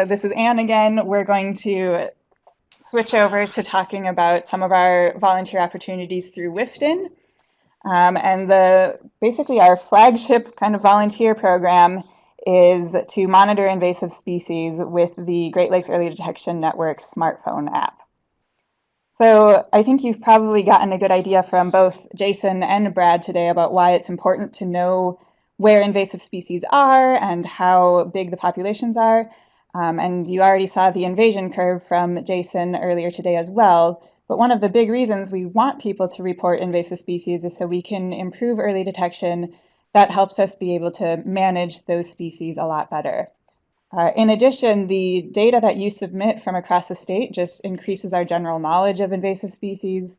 this is Anne again. We're going to switch over to talking about some of our volunteer opportunities through WIFTN. And basically our flagship kind of volunteer program is to monitor invasive species with the Great Lakes Early Detection Network smartphone app. So I think you've probably gotten a good idea from both Jason and Brad today about why it's important to know where invasive species are and how big the populations are. And you already saw the invasion curve from Jason earlier today as well. But one of the big reasons we want people to report invasive species is so we can improve early detection. That helps us be able to manage those species a lot better. In addition, the data that you submit from across the state just increases our general knowledge of invasive species,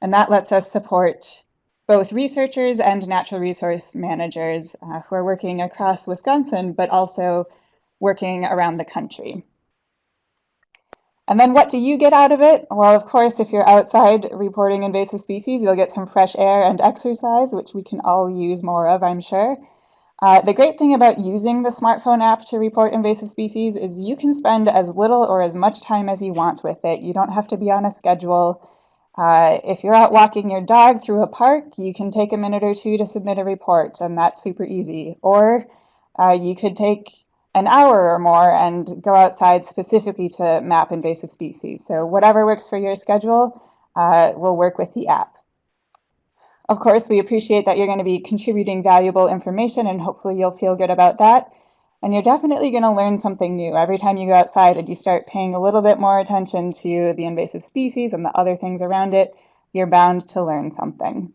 and that lets us support both researchers and natural resource managers who are working across Wisconsin, but also working around the country. And then what do you get out of it? Well, of course, if you're outside reporting invasive species, you'll get some fresh air and exercise, which we can all use more of, I'm sure. The great thing about using the smartphone app to report invasive species is you can spend as little or as much time as you want with it. You don't have to be on a schedule. If you're out walking your dog through a park, you can take a minute or two to submit a report, and that's super easy. Or you could take an hour or more and go outside specifically to map invasive species. So whatever works for your schedule will work with the app. Of course, we appreciate that you're going to be contributing valuable information, and hopefully you'll feel good about that. And you're definitely going to learn something new every time you go outside and you start paying a little bit more attention to the invasive species and the other things around it. You're bound to learn something.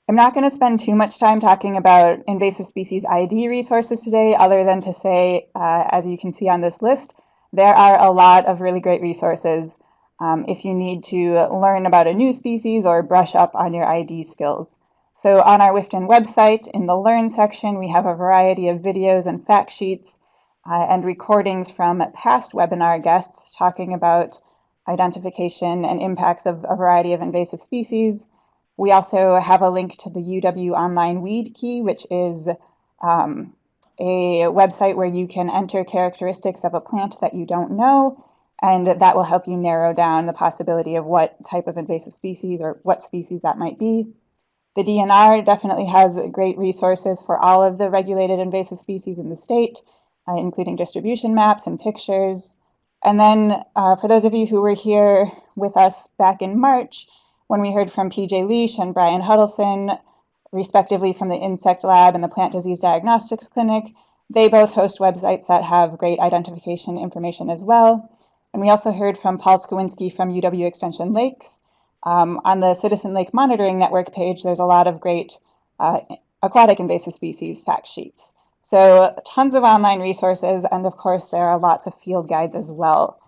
I'm not going to spend too much time talking about invasive species ID resources today, other than to say, as you can see on this list, there are a lot of really great resources if you need to learn about a new species or brush up on your ID skills. So on our WIFTN website, in the Learn section, we have a variety of videos and fact sheets and recordings from past webinar guests talking about identification and impacts of a variety of invasive species. We also have a link to the UW Online Weed Key, which is a website where you can enter characteristics of a plant that you don't know, and that will help you narrow down the possibility of what type of invasive species or what species that might be. The DNR definitely has great resources for all of the regulated invasive species in the state, including distribution maps and pictures. And then for those of you who were here with us back in March, when we heard from PJ Leash and Brian Huddleston, respectively from the Insect Lab and the Plant Disease Diagnostics Clinic, they both host websites that have great identification information as well. And we also heard from Paul Skowinski from UW Extension Lakes. On the Citizen Lake Monitoring Network page, there's a lot of great aquatic invasive species fact sheets. So tons of online resources, and of course there are lots of field guides as well.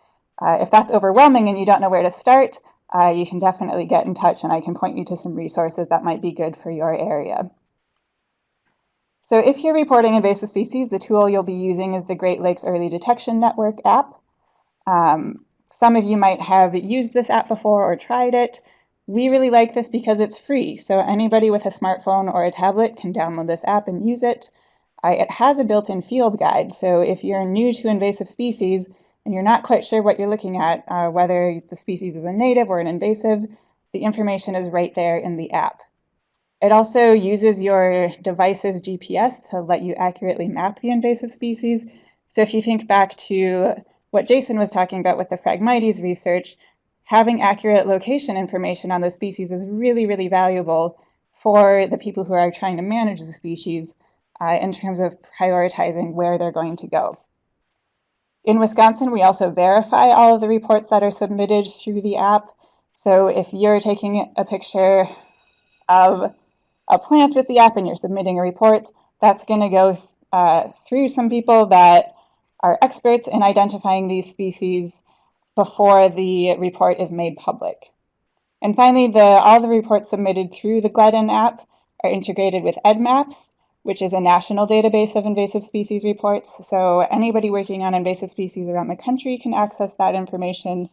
If that's overwhelming and you don't know where to start, you can definitely get in touch and I can point you to some resources that might be good for your area. So if you're reporting invasive species, the tool you'll be using is the Great Lakes Early Detection Network app. Some of you might have used this app before or tried it. We really like this because it's free, so anybody with a smartphone or a tablet can download this app and use it. It has a built-in field guide, so if you're new to invasive species and you're not quite sure what you're looking at, whether the species is a native or an invasive, the information is right there in the app. It also uses your device's GPS to let you accurately map the invasive species. So if you think back to what Jason was talking about with the Phragmites research, having accurate location information on those species is really, really valuable for the people who are trying to manage the species in terms of prioritizing where they're going to go. In Wisconsin, we also verify all of the reports that are submitted through the app. So if you're taking a picture of a plant with the app and you're submitting a report, that's going to go through some people that are experts in identifying these species before the report is made public. And finally, all the reports submitted through the GLEDN app are integrated with EdMaps, which is a national database of invasive species reports. So anybody working on invasive species around the country can access that information.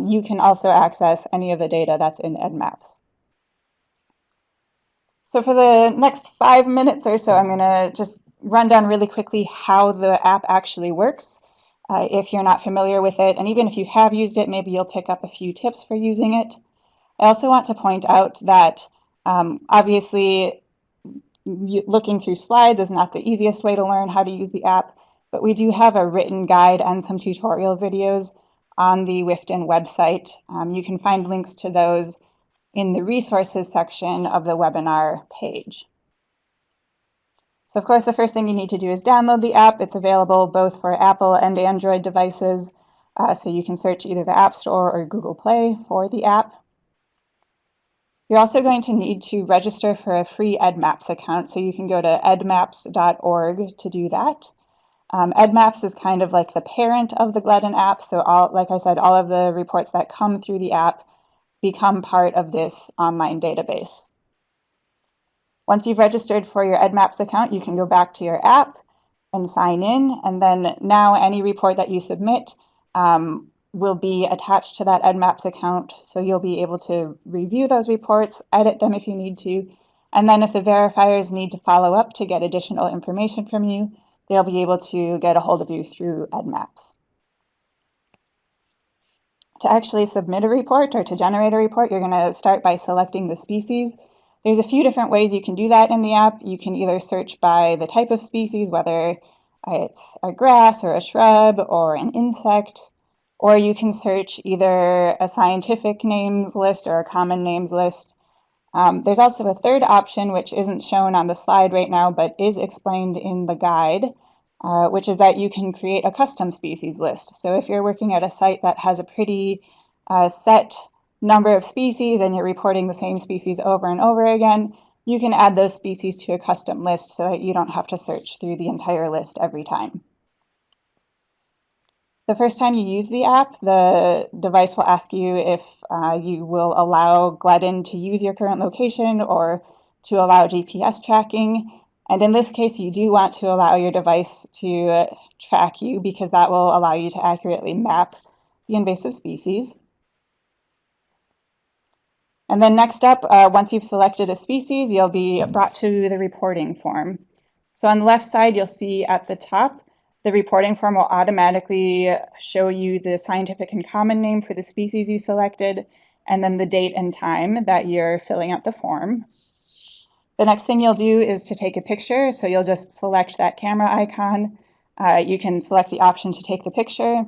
You can also access any of the data that's in EdMaps. So for the next 5 minutes or so, I'm going to just run down really quickly how the app actually works if you're not familiar with it. And even if you have used it, maybe you'll pick up a few tips for using it. I also want to point out that obviously looking through slides is not the easiest way to learn how to use the app, but we do have a written guide and some tutorial videos on the WIFTN website. You can find links to those in the resources section of the webinar page. So of course, the first thing you need to do is download the app. It's available both for Apple and Android devices. So you can search either the App Store or Google Play for the app. You're also going to need to register for a free EdMaps account. So you can go to edmaps.org to do that. EdMaps is kind of like the parent of the GLEDN app. So like I said, all of the reports that come through the app become part of this online database. Once you've registered for your EdMaps account, you can go back to your app and sign in. And then now any report that you submit will be attached to that EdMaps account. So you'll be able to review those reports, edit them if you need to. And then if the verifiers need to follow up to get additional information from you, they'll be able to get a hold of you through EdMaps. To actually submit a report or to generate a report, you're going to start by selecting the species. There's a few different ways you can do that in the app. You can either search by the type of species, whether it's a grass or a shrub or an insect, or you can search either a scientific names list or a common names list. There's also a third option, which isn't shown on the slide right now, but is explained in the guide, which is that you can create a custom species list. So if you're working at a site that has a pretty set number of species and you're reporting the same species over and over again, you can add those species to a custom list so that you don't have to search through the entire list every time. The first time you use the app, the device will ask you if you will allow GLEDN to use your current location or to allow GPS tracking. And in this case, you do want to allow your device to track you because that will allow you to accurately map the invasive species. And then next up, once you've selected a species, you'll be brought to the reporting form. So on the left side, you'll see at the top, the reporting form will automatically show you the scientific and common name for the species you selected, and then the date and time that you're filling out the form. The next thing you'll do is to take a picture. So you'll just select that camera icon. You can select the option to take the picture.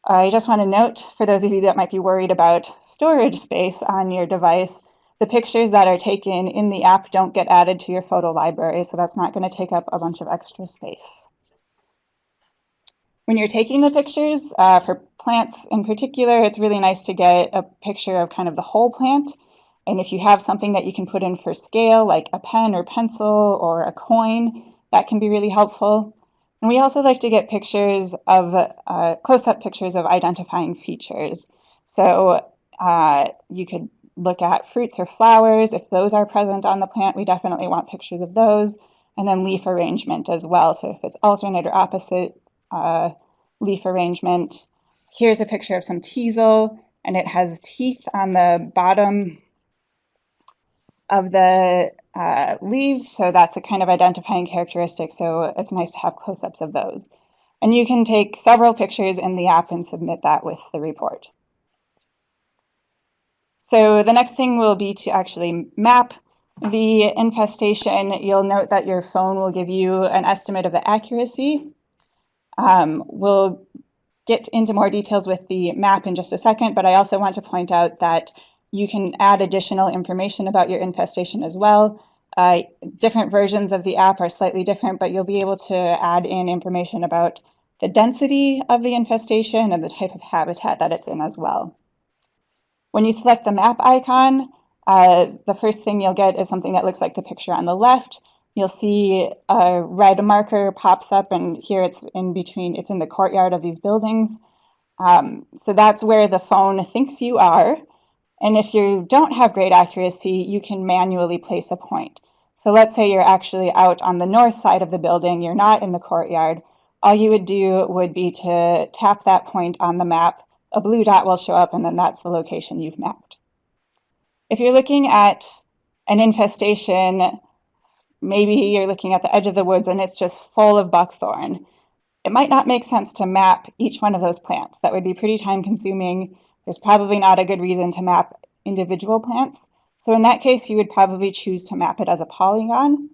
I just want to note, for those of you that might be worried about storage space on your device, the pictures that are taken in the app don't get added to your photo library, so that's not going to take up a bunch of extra space. When you're taking the pictures, for plants in particular, it's really nice to get a picture of kind of the whole plant. And if you have something that you can put in for scale, like a pen or pencil or a coin, that can be really helpful. And we also like to get pictures of, close-up pictures of identifying features. So you could look at fruits or flowers. If those are present on the plant, we definitely want pictures of those. And then leaf arrangement as well. So if it's alternate or opposite leaf arrangement. Here's a picture of some teasel, and it has teeth on the bottom of the leaves, so that's a kind of identifying characteristic, so it's nice to have close-ups of those. And you can take several pictures in the app and submit that with the report. So the next thing will be to actually map the infestation. You'll note that your phone will give you an estimate of the accuracy. We'll get into more details with the map in just a second, but I also want to point out that you can add additional information about your infestation as well. Different versions of the app are slightly different, but you'll be able to add in information about the density of the infestation and the type of habitat that it's in as well. When you select the map icon, the first thing you'll get is something that looks like the picture on the left. You'll see a red marker pops up, and here it's in between, it's in the courtyard of these buildings. So that's where the phone thinks you are. And if you don't have great accuracy, you can manually place a point. So let's say you're actually out on the north side of the building, you're not in the courtyard. All you would do would be to tap that point on the map, a blue dot will show up, and then that's the location you've mapped. If you're looking at an infestation maybe you're looking at the edge of the woods and it's just full of buckthorn. It might not make sense to map each one of those plants. That would be pretty time consuming. There's probably not a good reason to map individual plants. So in that case, you would probably choose to map it as a polygon.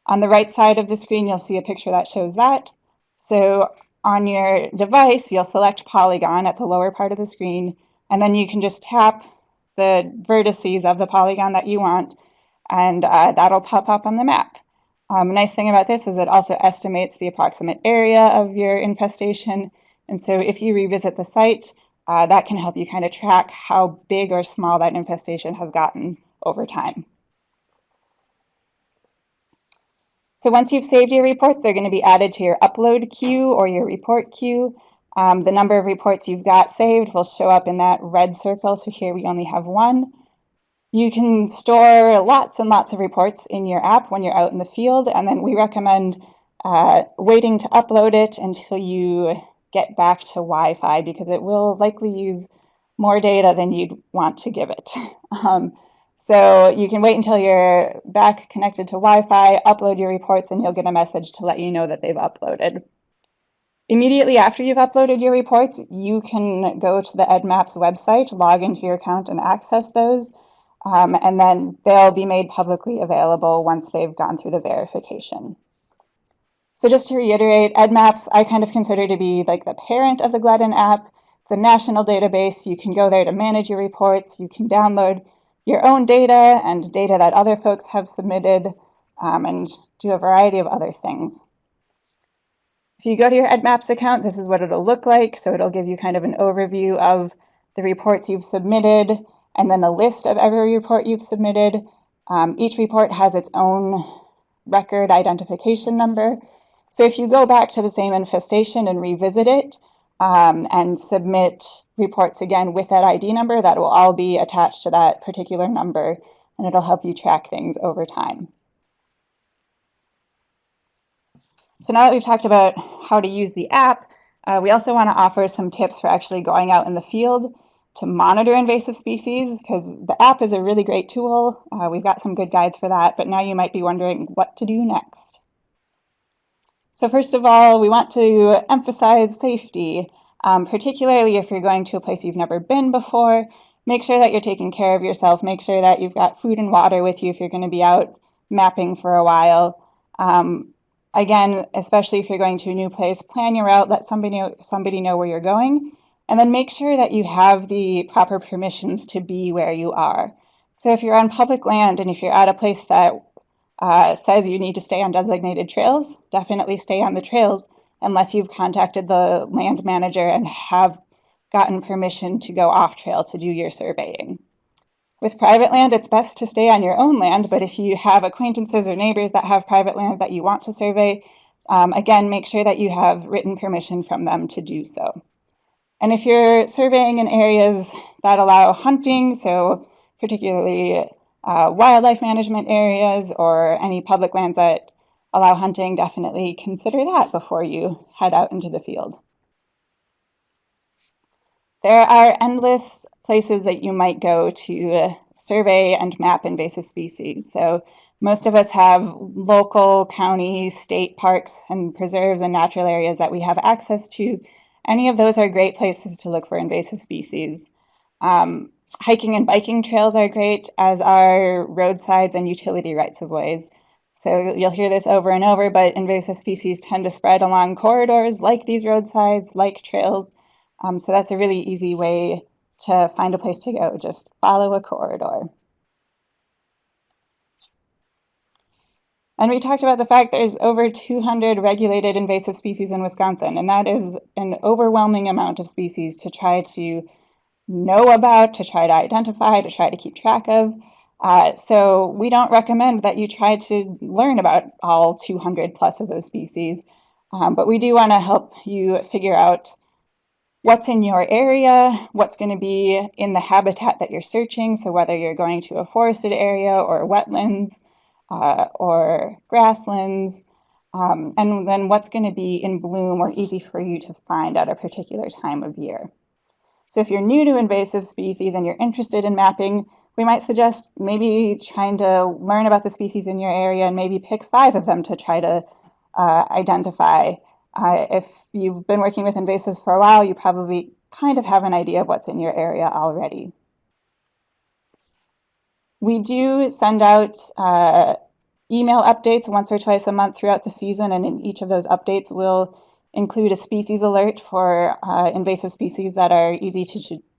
On the right side of the screen, you'll see a picture that shows that. So on your device, you'll select polygon at the lower part of the screen, and then you can just tap the vertices of the polygon that you want, and that'll pop up on the map. Nice thing about this is it also estimates the approximate area of your infestation, and so if you revisit the site, that can help you kind of track how big or small that infestation has gotten over time. So once you've saved your reports, they're going to be added to your upload queue or your report queue. The number of reports you've got saved will show up in that red circle. So here we only have one. You can store lots and lots of reports in your app when you're out in the field, and then we recommend waiting to upload it until you get back to Wi-Fi, because it will likely use more data than you'd want to give it. So you can wait until you're back connected to Wi-Fi, upload your reports, and you'll get a message to let you know that they've uploaded. Immediately after you've uploaded your reports, you can go to the EdMaps website, log into your account, and access those. And then they'll be made publicly available once they've gone through the verification. So just to reiterate, EdMaps I kind of consider to be like the parent of the GLEDN app. It's a national database. You can go there to manage your reports. You can download your own data and data that other folks have submitted, and do a variety of other things. If you go to your EdMaps account, this is what it'll look like. So it'll give you kind of an overview of the reports you've submitted, and then a list of every report you've submitted. Each report has its own record identification number. So if you go back to the same infestation and revisit it, and submit reports again with that ID number, that will all be attached to that particular number, and it'll help you track things over time. So now that we've talked about how to use the app, we also want to offer some tips for actually going out in the field to monitor invasive species, because the app is a really great tool. We've got some good guides for that, but now you might be wondering what to do next. So first of all, we want to emphasize safety, particularly if you're going to a place you've never been before. Make sure that you're taking care of yourself. Make sure that you've got food and water with you if you're going to be out mapping for a while. Again, especially if you're going to a new place, plan your route, let somebody know where you're going, and then make sure that you have the proper permissions to be where you are. So if you're on public land and if you're at a place that says you need to stay on designated trails, definitely stay on the trails unless you've contacted the land manager and have gotten permission to go off trail to do your surveying. With private land, it's best to stay on your own land, but if you have acquaintances or neighbors that have private land that you want to survey, again, make sure that you have written permission from them to do so. And if you're surveying in areas that allow hunting, so particularly wildlife management areas or any public lands that allow hunting, definitely consider that before you head out into the field. There are endless places that you might go to survey and map invasive species. So most of us have local, county, state parks and preserves and natural areas that we have access to. Any of those are great places to look for invasive species. Hiking and biking trails are great, as are roadsides and utility rights of ways. So you'll hear this over and over, but invasive species tend to spread along corridors like these roadsides, like trails. So that's a really easy way to find a place to go. Just follow a corridor. And we talked about the fact there's over 200 regulated invasive species in Wisconsin, and that is an overwhelming amount of species to try to know about, to try to identify, to try to keep track of. So we don't recommend that you try to learn about all 200 plus of those species, but we do want to help you figure out what's in your area, what's going to be in the habitat that you're searching, so whether you're going to a forested area or wetlands or grasslands, and then what's going to be in bloom or easy for you to find at a particular time of year. So if you're new to invasive species and you're interested in mapping, we might suggest maybe trying to learn about the species in your area and maybe pick 5 of them to try to identify. If you've been working with invasives for a while, you probably kind of have an idea of what's in your area already. We do send out email updates once or twice a month throughout the season, and in each of those updates we'll include a species alert for invasive species that are easy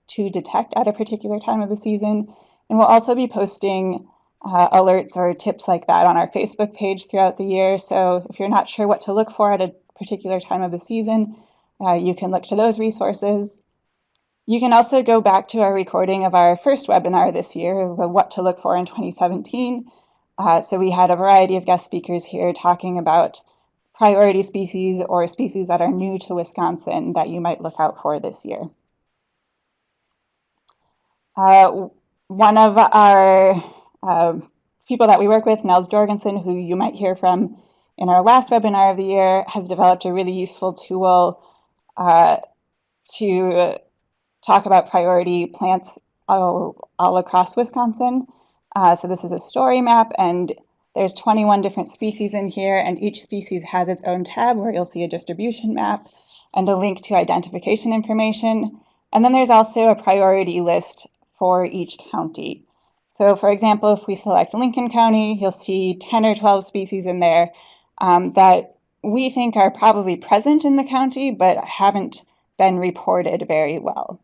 to detect at a particular time of the season. And we'll also be posting alerts or tips like that on our Facebook page throughout the year. So if you're not sure what to look for at a particular time of the season, you can look to those resources. You can also go back to our recording of our first webinar this year, What to Look For in 2017. So we had a variety of guest speakers here talking about priority species or species that are new to Wisconsin that you might look out for this year. One of our people that we work with, Nels Jorgensen, who you might hear from in our last webinar of the year, has developed a really useful tool to talk about priority plants all across Wisconsin. So this is a story map, and there's 21 different species in here, and each species has its own tab where you'll see a distribution map and a link to identification information. And then there's also a priority list for each county. So for example, if we select Lincoln County, you'll see 10 or 12 species in there that we think are probably present in the county, but haven't been reported very well.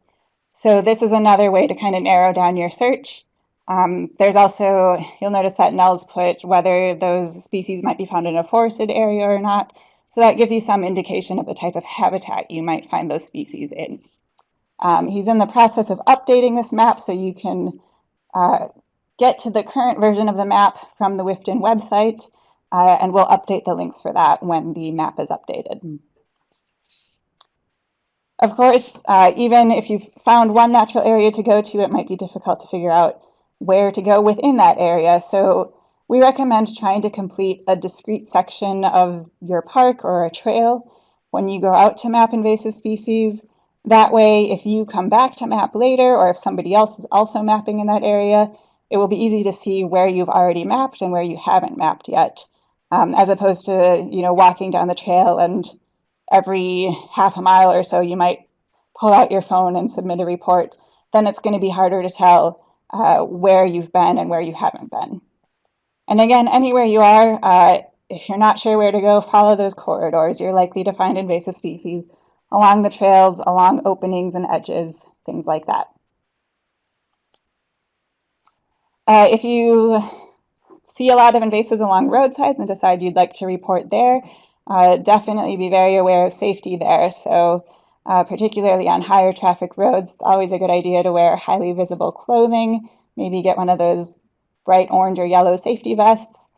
So this is another way to kind of narrow down your search. There's also, you'll notice that Nels put whether those species might be found in a forested area or not. So that gives you some indication of the type of habitat you might find those species in. He's in the process of updating this map, so you can get to the current version of the map from the WIFTN website, and we'll update the links for that when the map is updated. Of course, even if you've found one natural area to go to, it might be difficult to figure out where to go within that area. So we recommend trying to complete a discrete section of your park or a trail when you go out to map invasive species. That way, if you come back to map later, or if somebody else is also mapping in that area, it will be easy to see where you've already mapped and where you haven't mapped yet, as opposed to walking down the trail and every half a mile or so you might pull out your phone and submit a report. Then it's going to be harder to tell where you've been and where you haven't been. And again, anywhere you are, if you're not sure where to go, follow those corridors. You're likely to find invasive species along the trails, along openings and edges, things like that. If you see a lot of invasives along roadsides and decide you'd like to report there, definitely be very aware of safety there. So particularly on higher traffic roads, it's always a good idea to wear highly visible clothing, maybe get one of those bright orange or yellow safety vests.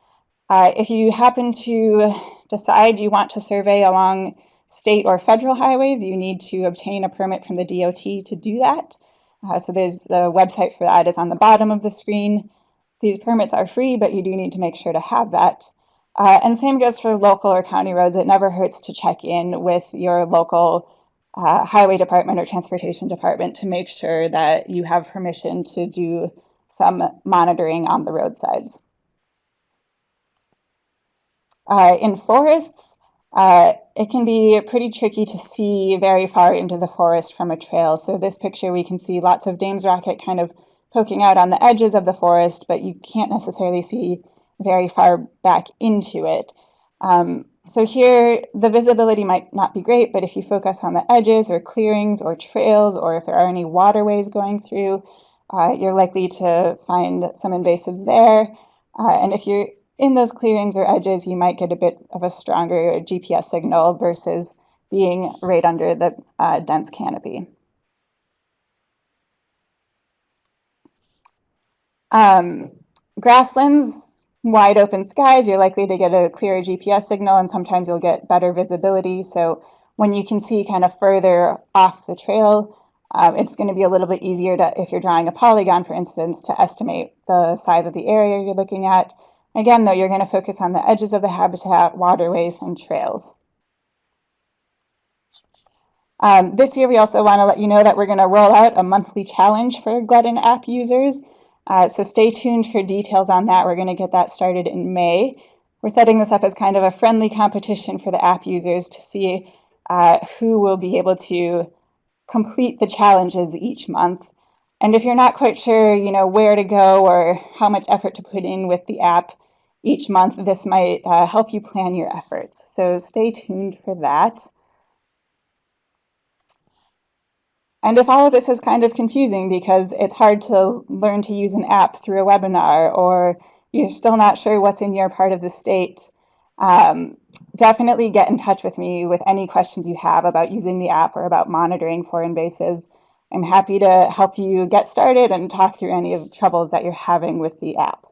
If you happen to decide you want to survey along state or federal highways, you need to obtain a permit from the DOT to do that. So there's the website for that is on the bottom of the screen. These permits are free, but you do need to make sure to have that. And same goes for local or county roads. It never hurts to check in with your local highway department or transportation department to make sure that you have permission to do some monitoring on the roadsides. In forests, it can be pretty tricky to see very far into the forest from a trail. So this picture, we can see lots of Dame's rocket kind of poking out on the edges of the forest, but you can't necessarily see very far back into it. So here, the visibility might not be great, but if you focus on the edges or clearings or trails, or if there are any waterways going through, you're likely to find some invasives there. And if you're in those clearings or edges, you might get a bit of a stronger GPS signal versus being right under the dense canopy. Grasslands, wide open skies, you're likely to get a clearer GPS signal, and sometimes you'll get better visibility. So when you can see kind of further off the trail, it's going to be a little bit easier to, if you're drawing a polygon, for instance, to estimate the size of the area you're looking at. Again, though, you're going to focus on the edges of the habitat, waterways, and trails. This year, we also want to let you know that we're going to roll out a monthly challenge for GLEDN app users. So stay tuned for details on that. We're going to get that started in May. We're setting this up as kind of a friendly competition for the app users to see who will be able to complete the challenges each month. And if you're not quite sure, where to go or how much effort to put in with the app each month, this might help you plan your efforts. So stay tuned for that. And if all of this is kind of confusing because it's hard to learn to use an app through a webinar, or you're still not sure what's in your part of the state, definitely get in touch with me with any questions you have about using the app or about monitoring for invasives. I'm happy to help you get started and talk through any of the troubles that you're having with the app.